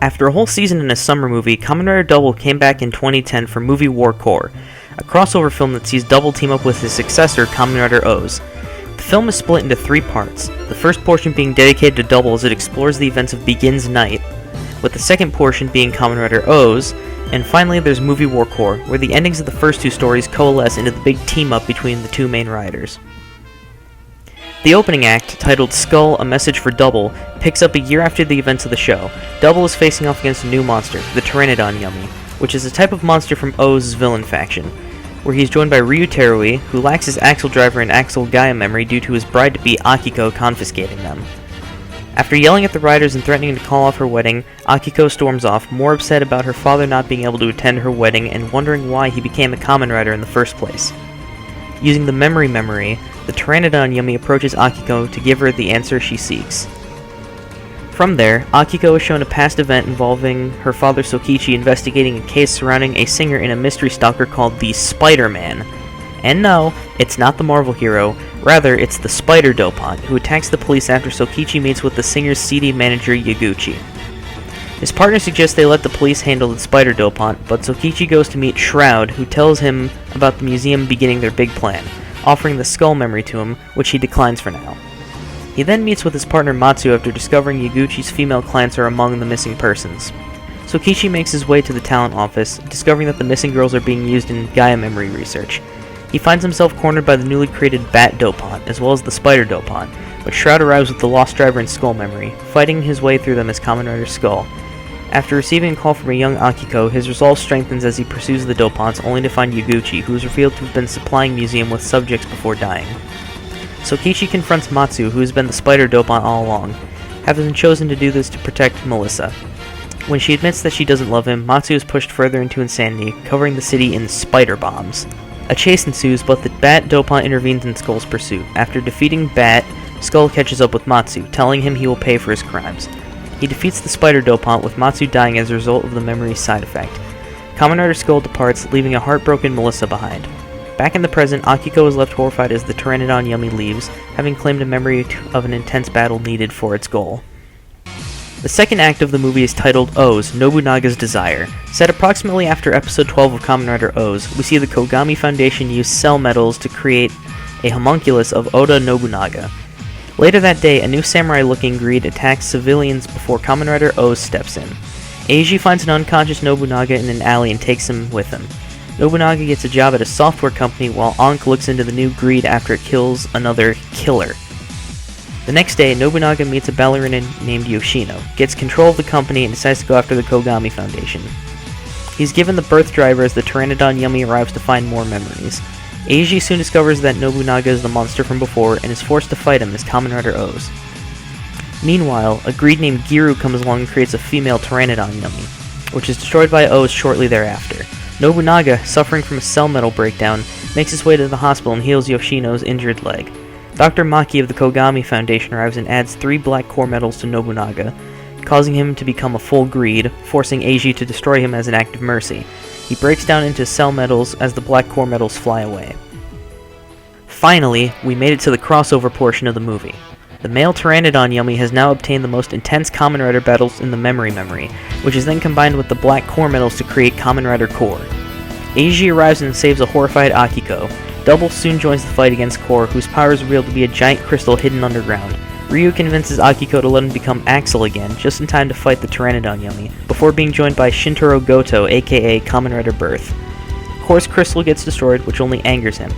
After a whole season in a summer movie, Kamen Rider Double came back in 2010 for Movie War Core, a crossover film that sees Double team up with his successor, Kamen Rider O's. The film is split into 3 parts, the first portion being dedicated to Double as it explores the events of Begin's Night, with the second portion being Kamen Rider O's, and finally there's Movie War Core, where the endings of the first 2 stories coalesce into the big team-up between the 2 main riders. The opening act, titled Skull, A Message for Double, picks up a year after the events of the show. Double is facing off against a new monster, the Pteranodon Yummy, which is a type of monster from O's villain faction, where he's joined by Ryu Terui, who lacks his Axle Driver and Axle Gaia memory due to his bride-to-be Akiko confiscating them. After yelling at the riders and threatening to call off her wedding, Akiko storms off, more upset about her father not being able to attend her wedding and wondering why he became a Kamen Rider in the first place. Using the memory, the Pteranodon Yummy approaches Akiko to give her the answer she seeks. From there, Akiko is shown a past event involving her father Sokichi investigating a case surrounding a singer in a mystery stalker called the Spider-Man. And no, it's not the Marvel hero, rather it's the Spider Dopant, who attacks the police after Sokichi meets with the singer's CD manager Yaguchi. His partner suggests they let the police handle the Spider Dopant, but Sokichi goes to meet Shroud, who tells him about the museum beginning their big plan, offering the skull memory to him, which he declines for now. He then meets with his partner Matsu after discovering Yaguchi's female clients are among the missing persons. Sokichi makes his way to the talent office, discovering that the missing girls are being used in Gaia memory research. He finds himself cornered by the newly created Bat Dopant, as well as the Spider Dopant, but Shroud arrives with the Lost Driver and Skull memory, fighting his way through them as Kamen Rider Skull. After receiving a call from a young Akiko, his resolve strengthens as he pursues the Dopants, only to find Yaguchi, who is revealed to have been supplying the museum with subjects before dying. Sokichi confronts Matsu, who has been the Spider Dopant all along, having chosen to do this to protect Melissa. When she admits that she doesn't love him, Matsu is pushed further into insanity, covering the city in spider bombs. A chase ensues, but the Bat Dopant intervenes in Skull's pursuit. After defeating Bat, Skull catches up with Matsu, telling him he will pay for his crimes. He defeats the Spider Dopant, with Matsu dying as a result of the memory's side effect. Kamen Rider Skull departs, leaving a heartbroken Melissa behind. Back in the present, Akiko is left horrified as the Pteranodon Yummy leaves, having claimed a memory of an intense battle needed for its goal. The second act of the movie is titled O's, Nobunaga's Desire. Set approximately after episode 12 of Kamen Rider O's, we see the Kogami Foundation use cell metals to create a homunculus of Oda Nobunaga. Later that day, a new samurai-looking greed attacks civilians before Kamen Rider O's steps in. Eiji finds an unconscious Nobunaga in an alley and takes him with him. Nobunaga gets a job at a software company while Ankh looks into the new greed after it kills another killer. The next day, Nobunaga meets a ballerina named Yoshino, gets control of the company, and decides to go after the Kogami Foundation. He's given the birth driver as the Pteranodon Yummy arrives to find more memories. Eiji soon discovers that Nobunaga is the monster from before and is forced to fight him as Kamen Rider O's. Meanwhile, a greed named Giru comes along and creates a female Pteranodon Yummy, which is destroyed by O's shortly thereafter. Nobunaga, suffering from a cell metal breakdown, makes his way to the hospital and heals Yoshino's injured leg. Dr. Maki of the Kogami Foundation arrives and adds 3 black core metals to Nobunaga, causing him to become a full greed, forcing Eiji to destroy him as an act of mercy. He breaks down into cell metals as the black core metals fly away. Finally, we made it to the crossover portion of the movie. The male Pteranodon Yummy has now obtained the most intense Kamen Rider battles in the memory, which is then combined with the black core metals to create Kamen Rider Core. Eiji arrives and saves a horrified Akiko. Double soon joins the fight against Core, whose power is revealed to be a giant crystal hidden underground. Ryu convinces Akiko to let him become Axel again, just in time to fight the Pteranodon Yummy, before being joined by Shintaro Goto, aka Kamen Rider Birth. Core's crystal gets destroyed, which only angers him.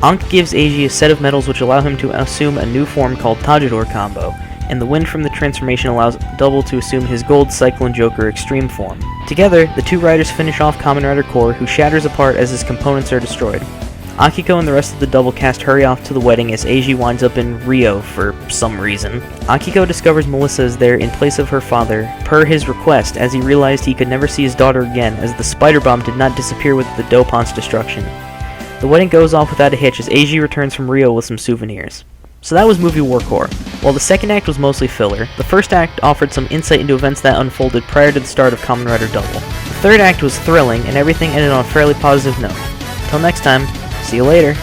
Ankh gives Eiji a set of metals which allow him to assume a new form called Tajidor Combo, and the wind from the transformation allows Double to assume his Gold Cyclone Joker Extreme form. Together, the 2 riders finish off Kamen Rider Core, who shatters apart as his components are destroyed. Akiko and the rest of the Double cast hurry off to the wedding as Eiji winds up in Rio for some reason. Akiko discovers Melissa is there in place of her father, per his request, as he realized he could never see his daughter again, as the spider bomb did not disappear with the Dopant's destruction. The wedding goes off without a hitch as Eiji returns from Rio with some souvenirs. So that was Movie War Core. While the second act was mostly filler, the first act offered some insight into events that unfolded prior to the start of Kamen Rider Double. The third act was thrilling, and everything ended on a fairly positive note. Until next time, see you later.